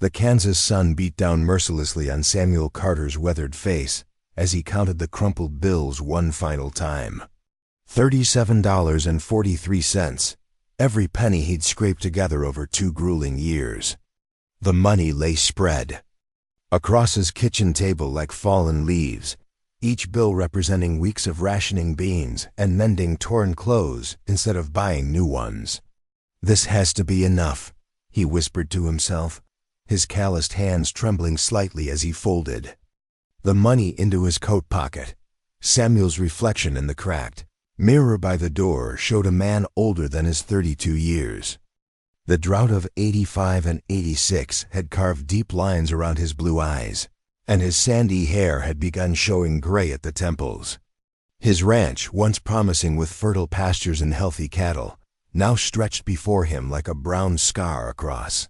The Kansas sun beat down mercilessly on Samuel Carter's weathered face as he counted the crumpled bills one final time. $37.43, every penny he'd scraped together over 2 grueling years. The money lay spread across his kitchen table like fallen leaves, each bill representing weeks of rationing beans and mending torn clothes instead of buying new ones. "This has to be enough," he whispered to himself, his calloused hands trembling slightly as he folded the money into his coat pocket. Samuel's reflection in the cracked mirror by the door showed a man older than his 32 years. The drought of 85 and 86 had carved deep lines around his blue eyes, and his sandy hair had begun showing gray at the temples. His ranch, once promising with fertile pastures and healthy cattle, now stretched before him like a brown scar across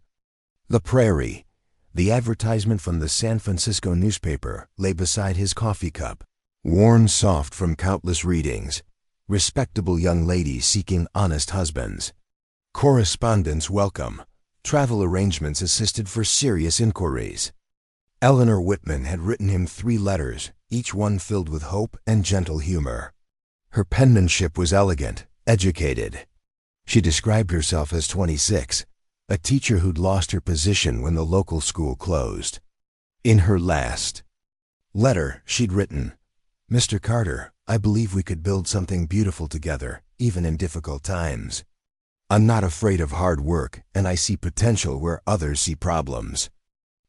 the prairie. The advertisement from the San Francisco newspaper lay beside his coffee cup, worn soft from countless readings. Respectable young ladies seeking honest husbands. Correspondents welcome. Travel arrangements assisted for serious inquiries. Eleanor Whitman had written him 3 letters, each one filled with hope and gentle humor. Her penmanship was elegant, educated. She described herself as 26, a teacher who'd lost her position when the local school closed. In her last letter, she'd written, "Mr. Carter, I believe we could build something beautiful together, even in difficult times. I'm not afraid of hard work, and I see potential where others see problems."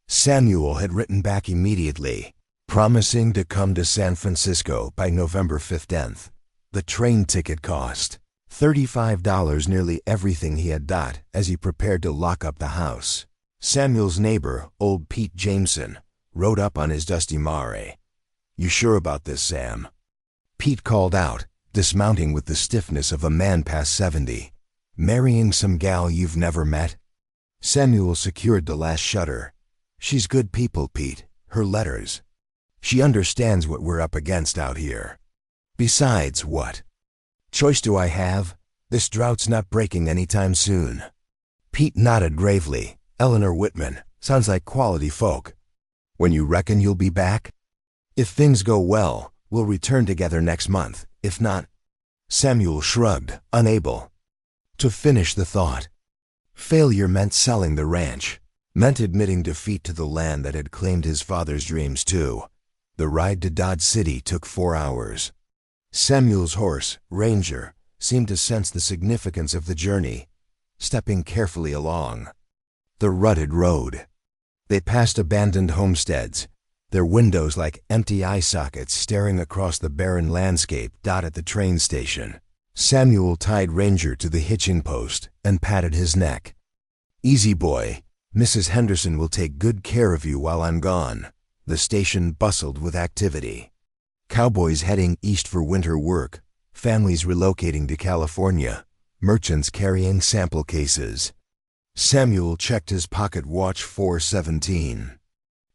Samuel had written back immediately, promising to come to San Francisco by November 15th. The train ticket cost $35, nearly everything he had got as he prepared to lock up the house. Samuel's neighbor, old Pete Jameson, rode up on his dusty mare. "You sure about this, Sam?" Pete called out, dismounting with the stiffness of a man past 70. "Marrying some gal you've never met?" Samuel secured the last shutter. "She's good people, Pete. Her letters. She understands what we're up against out here. Besides, what choice do I have? This drought's not breaking anytime soon." Pete nodded gravely. "Eleanor Whitman. Sounds like quality folk. When you reckon you'll be back?" "If things go well, we'll return together next month. If not—" Samuel shrugged, unable to finish the thought. Failure meant selling the ranch, meant admitting defeat to the land that had claimed his father's dreams too. The ride to Dodge City took 4 hours. Samuel's horse, Ranger, seemed to sense the significance of the journey, stepping carefully along the rutted road. They passed abandoned homesteads, their windows like empty eye sockets staring across the barren landscape dotted the train station. Samuel tied Ranger to the hitching post and patted his neck. "Easy, boy. Mrs. Henderson will take good care of you while I'm gone." The station bustled with activity. Cowboys heading east for winter work, families relocating to California, merchants carrying sample cases. Samuel checked his pocket watch. 4:17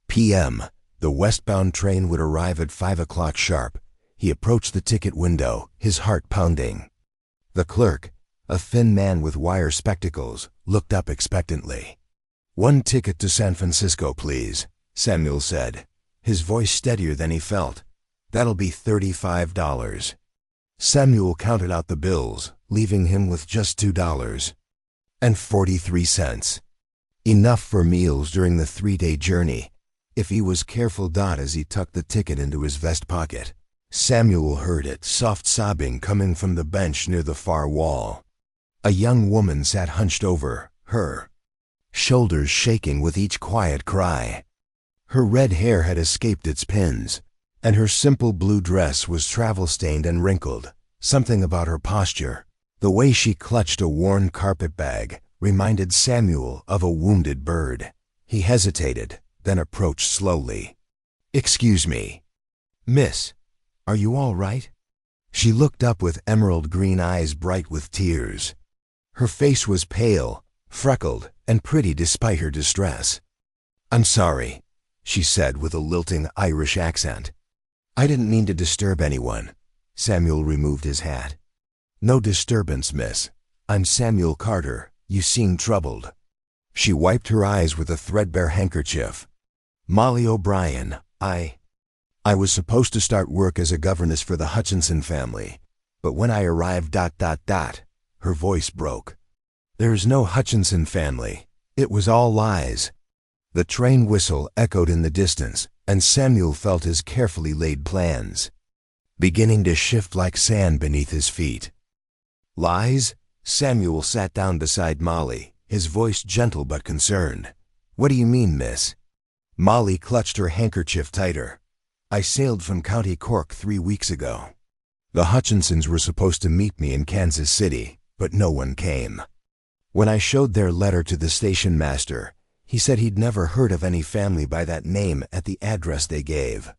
p.m. The westbound train would arrive at 5 o'clock sharp. He approached the ticket window, his heart pounding. The clerk, a thin man with wire spectacles, looked up expectantly. "1 ticket to San Francisco, please," Samuel said, his voice steadier than he felt. "That'll be $35. Samuel counted out the bills, leaving him with just $2.43. Enough for meals during the 3-day journey, if he was careful. As he tucked the ticket into his vest pocket, Samuel heard it, soft sobbing coming from the bench near the far wall. A young woman sat hunched over, her shoulders shaking with each quiet cry. Her red hair had escaped its pins, and her simple blue dress was travel-stained and wrinkled. Something about her posture, the way she clutched a worn carpet bag, reminded Samuel of a wounded bird. He hesitated, then approached slowly. "Excuse me, miss, are you all right?" She looked up with emerald green eyes bright with tears. Her face was pale, freckled, and pretty despite her distress. "I'm sorry," she said with a lilting Irish accent. "I didn't mean to disturb anyone." Samuel removed his hat. "No disturbance, miss. I'm Samuel Carter. You seem troubled." She wiped her eyes with a threadbare handkerchief. Molly O'Brien, I was supposed to start work as a governess for the Hutchinson family, but when I arrived ... Her voice broke. There's no Hutchinson family. It was all lies. The train whistle echoed in the distance, and Samuel felt his carefully laid plans beginning to shift like sand beneath his feet. Lies? Samuel sat down beside Molly, his voice gentle but concerned. What do you mean, miss? Molly clutched her handkerchief tighter. I sailed from County Cork 3 weeks ago. The Hutchinsons were supposed to meet me in Kansas City, but no one came. When I showed their letter to the station master, he said he'd never heard of any family by that name at the address they gave.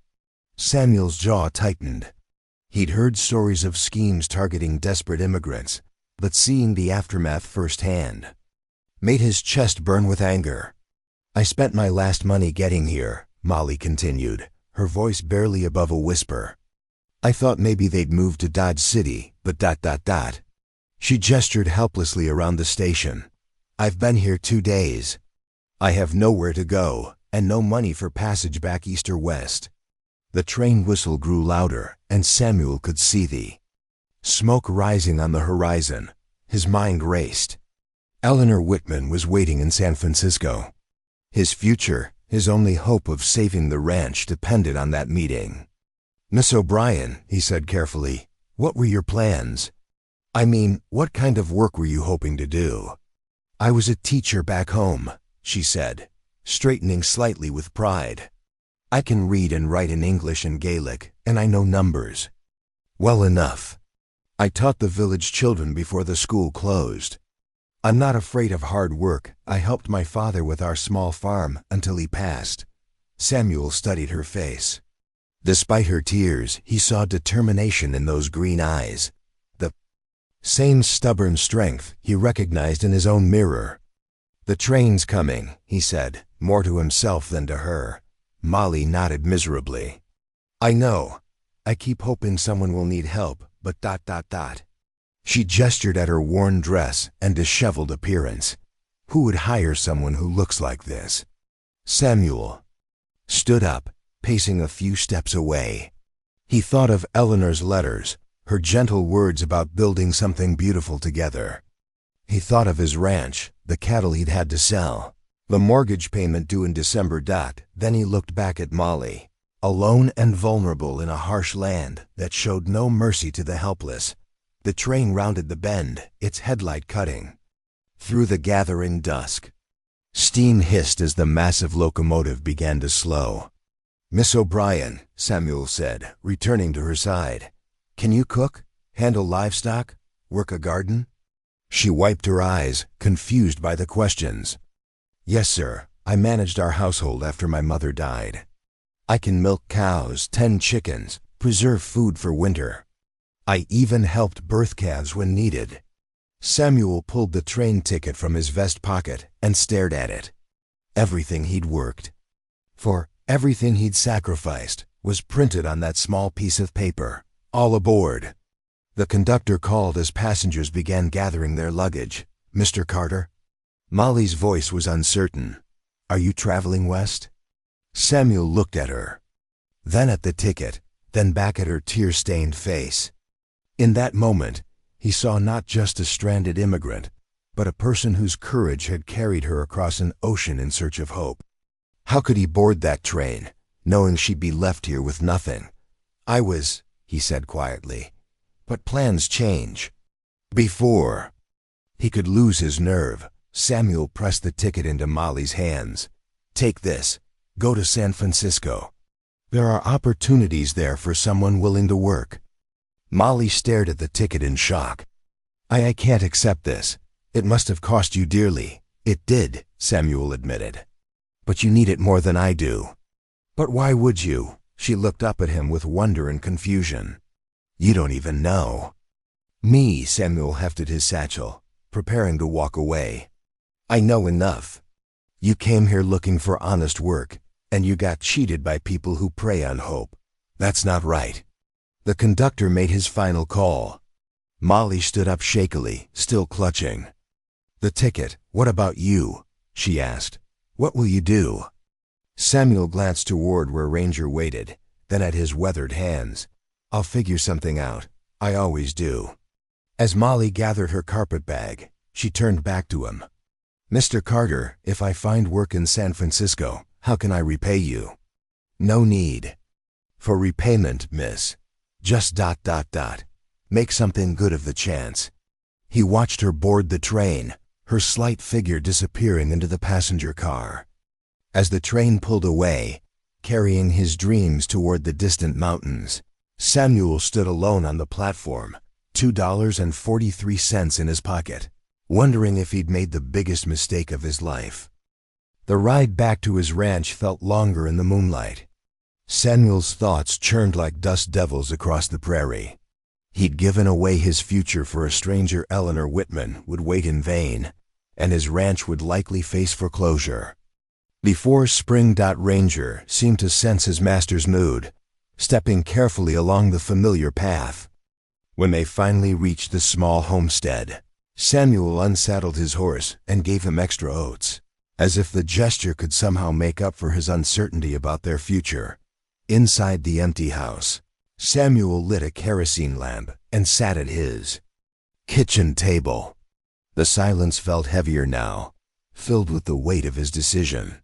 Samuel's jaw tightened. He'd heard stories of schemes targeting desperate immigrants, but seeing the aftermath firsthand made his chest burn with anger. I spent my last money getting here, Molly continued, her voice barely above a whisper. I thought maybe they'd moved to Dodge City, but ... She gestured helplessly around the station. I've been here 2 days. I have nowhere to go, and no money for passage back east or west. The train whistle grew louder, and Samuel could see the smoke rising on the horizon. His mind raced. Eleanor Whitman was waiting in San Francisco. His future, his only hope of saving the ranch, depended on that meeting. Miss O'Brien, he said carefully, what were your plans? I mean, what kind of work were you hoping to do? I was a teacher back home, she said, straightening slightly with pride. I can read and write in English and Gaelic, and I know numbers well enough. I taught the village children before the school closed. I'm not afraid of hard work. I helped my father with our small farm until he passed. Samuel studied her face. Despite her tears, he saw determination in those green eyes. The same stubborn strength he recognized in his own mirror. The train's coming, he said, more to himself than to her. Molly nodded miserably. I know. I keep hoping someone will need help, but ... She gestured at her worn dress and disheveled appearance. Who would hire someone who looks like this? Samuel stood up, pacing a few steps away. He thought of Eleanor's letters, her gentle words about building something beautiful together. He thought of his ranch, the cattle he'd had to sell, the mortgage payment due in December. Then he looked back at Molly, alone and vulnerable in a harsh land that showed no mercy to the helpless. The train rounded the bend, its headlight cutting through the gathering dusk. Steam hissed as the massive locomotive began to slow. Miss O'Brien, Samuel said, returning to her side. Can you cook, handle livestock, work a garden? She wiped her eyes, confused by the questions. Yes, sir. I managed our household after my mother died. I can milk cows, tend chickens, preserve food for winter. I even helped birth calves when needed. Samuel pulled the train ticket from his vest pocket and stared at it. Everything he'd worked for, everything he'd sacrificed, was printed on that small piece of paper. All aboard. The conductor called as passengers began gathering their luggage. Mr. Carter? Molly's voice was uncertain. Are you traveling west? Samuel looked at her, then at the ticket, then back at her tear-stained face. In that moment, he saw not just a stranded immigrant, but a person whose courage had carried her across an ocean in search of hope. How could he board that train, knowing she'd be left here with nothing? He said quietly. But plans change. Before he could lose his nerve, Samuel pressed the ticket into Molly's hands. Take this. Go to San Francisco. There are opportunities there for someone willing to work. Molly stared at the ticket in shock. I can't accept this. It must have cost you dearly. It did, Samuel admitted. But you need it more than I do. But why would you? She looked up at him with wonder and confusion. You don't even know. Me, Samuel hefted his satchel, preparing to walk away. I know enough. You came here looking for honest work, and you got cheated by people who prey on hope. That's not right. The conductor made his final call. Molly stood up shakily, still clutching. The ticket, what about you? she asked. "What will you do?" Samuel glanced toward where Ranger waited, then at his weathered hands. "I'll figure something out. I always do." As Molly gathered her carpet bag, she turned back to him. "Mr. Carter, if I find work in San Francisco, how can I repay you?" "No need for repayment, miss. Just ... Make something good of the chance." He watched her board the train, her slight figure disappearing into the passenger car. As the train pulled away, carrying his dreams toward the distant mountains, Samuel stood alone on the platform, $2.43 in his pocket, wondering if he'd made the biggest mistake of his life. The ride back to his ranch felt longer in the moonlight. Samuel's thoughts churned like dust devils across the prairie. He'd given away his future for a stranger. Eleanor Whitman would wait in vain, and his ranch would likely face foreclosure. Before spring, Ranger seemed to sense his master's mood, stepping carefully along the familiar path. When they finally reached the small homestead, Samuel unsaddled his horse and gave him extra oats, as if the gesture could somehow make up for his uncertainty about their future. Inside the empty house, Samuel lit a kerosene lamp and sat at his kitchen table. The silence felt heavier now, filled with the weight of his decision.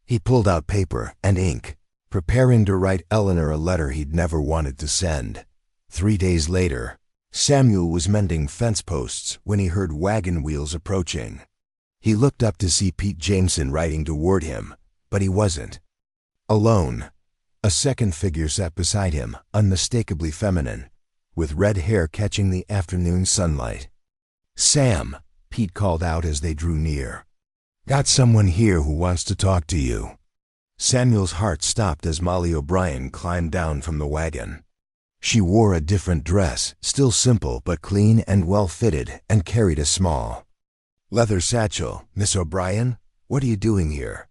He pulled out paper and ink, preparing to write Eleanor a letter he'd never wanted to send. 3 days later, Samuel was mending fence posts when he heard wagon wheels approaching. He looked up to see Pete Jameson riding toward him, but he wasn't alone. A second figure sat beside him, unmistakably feminine, with red hair catching the afternoon sunlight. "Sam," Pete called out as they drew near. "Got someone here who wants to talk to you." Samuel's heart stopped as Molly O'Brien climbed down from the wagon. She wore a different dress, still simple but clean and well-fitted, and carried a small leather satchel. "Miss O'Brien, what are you doing here?"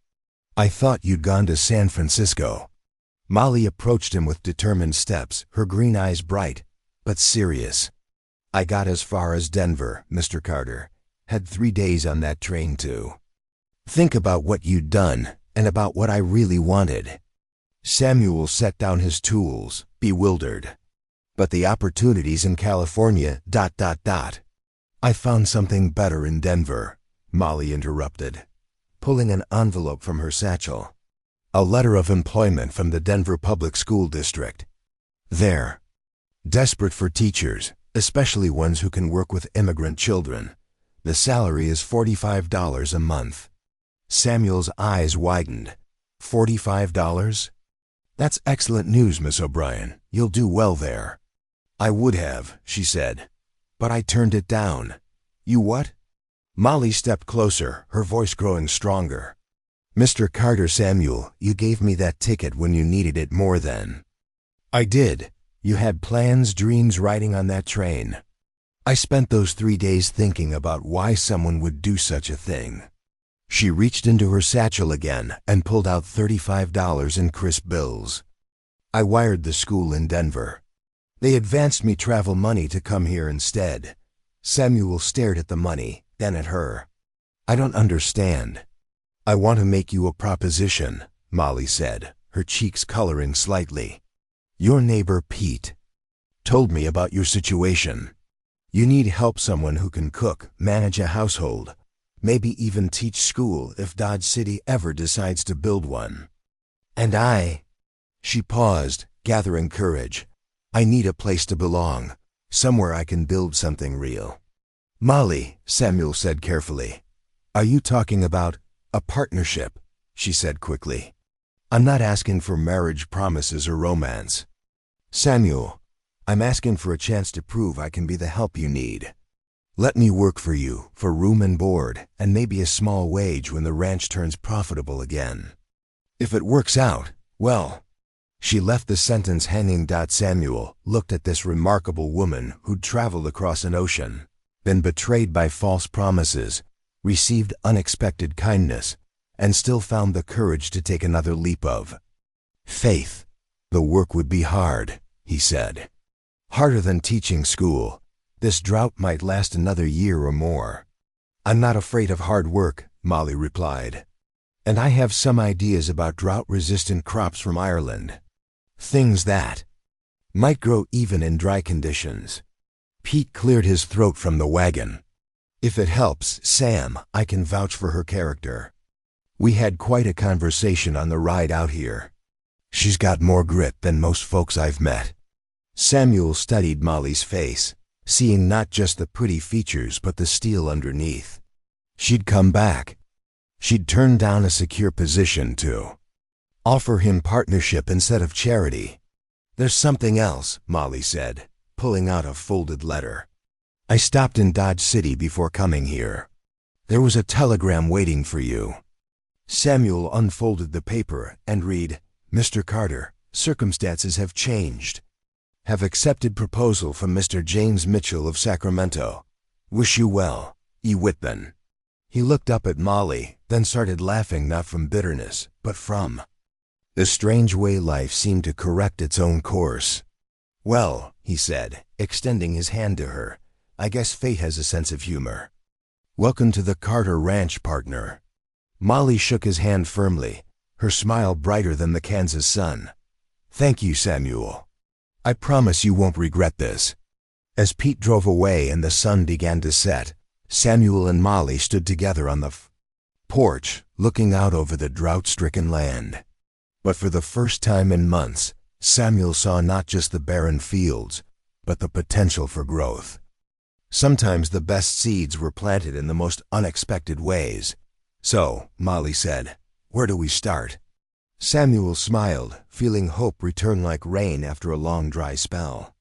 "I thought you'd gone to San Francisco." Molly approached him with determined steps, her green eyes bright, but serious. "I got as far as Denver, Mr. Carter. Had 3 days on that train too. Think about what you'd done, and about what I really wanted." Samuel set down his tools, bewildered. "But the opportunities in California, ... "I found something better in Denver," Molly interrupted, pulling an envelope from her satchel. "A letter of employment from the Denver Public School District. They're desperate for teachers, especially ones who can work with immigrant children. The salary is $45 a month." Samuel's eyes widened. $45? "That's excellent news, Miss O'Brien. You'll do well there." "I would have," she said, "but I turned it down." "You what?" Molly stepped closer, her voice growing stronger. "Mr. Carter, Samuel, you gave me that ticket when you needed it more than I did. You had plans, dreams riding on that train. I spent those 3 days thinking about why someone would do such a thing." She reached into her satchel again and pulled out $35 in crisp bills. "I wired the school in Denver. They advanced me travel money to come here instead." Samuel stared at the money, then at her. "I don't understand." "I want to make you a proposition," Molly said, her cheeks coloring slightly. "Your neighbor Pete told me about your situation. You need help, someone who can cook, manage a household, maybe even teach school if Dodge City ever decides to build one. And She paused, gathering courage. "I need a place to belong, somewhere I can build something real." "Molly," Samuel said carefully, "are you talking about a partnership?" She said quickly. "I'm not asking for marriage promises or romance. Samuel, I'm asking for a chance to prove I can be the help you need. Let me work for you, for room and board, and maybe a small wage when the ranch turns profitable again. If it works out, well." She left the sentence hanging. Samuel looked at this remarkable woman who'd traveled across an ocean, been betrayed by false promises, received unexpected kindness, and still found the courage to take another leap of faith. "The work would be hard," he said. "Harder than teaching school. This drought might last another year or more." "I'm not afraid of hard work," Molly replied. And I have some ideas about drought-resistant crops from Ireland. Things that might grow even in dry conditions. Pete cleared his throat from the wagon. If it helps, Sam, I can vouch for her character. We had quite a conversation on the ride out here. She's got more grit than most folks I've met. Samuel studied Molly's face, seeing not just the pretty features but the steel underneath. She'd come back. She'd turn down a secure position to offer him partnership instead of charity. There's something else, Molly said, pulling out a folded letter. I stopped in Dodge City before coming here. There was a telegram waiting for you. Samuel unfolded the paper and read, Mr. Carter, circumstances have changed. Have accepted proposal from Mr. James Mitchell of Sacramento. Wish you well, E. Whitman. He looked up at Molly, then started laughing not from bitterness, but from the strange way life seemed to correct its own course. Well, he said, extending his hand to her, I guess fate has a sense of humor. Welcome to the Carter Ranch, partner. Molly shook his hand firmly, her smile brighter than the Kansas sun. Thank you, Samuel. I promise you won't regret this. As Pete drove away and the sun began to set, Samuel and Molly stood together on the porch, looking out over the drought-stricken land. But for the first time in months, Samuel saw not just the barren fields, but the potential for growth. Sometimes the best seeds were planted in the most unexpected ways. So, Molly said, where do we start? Samuel smiled, feeling hope return like rain after a long dry spell.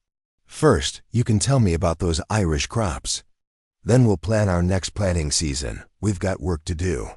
First, you can tell me about those Irish crops. Then we'll plan our next planting season. We've got work to do.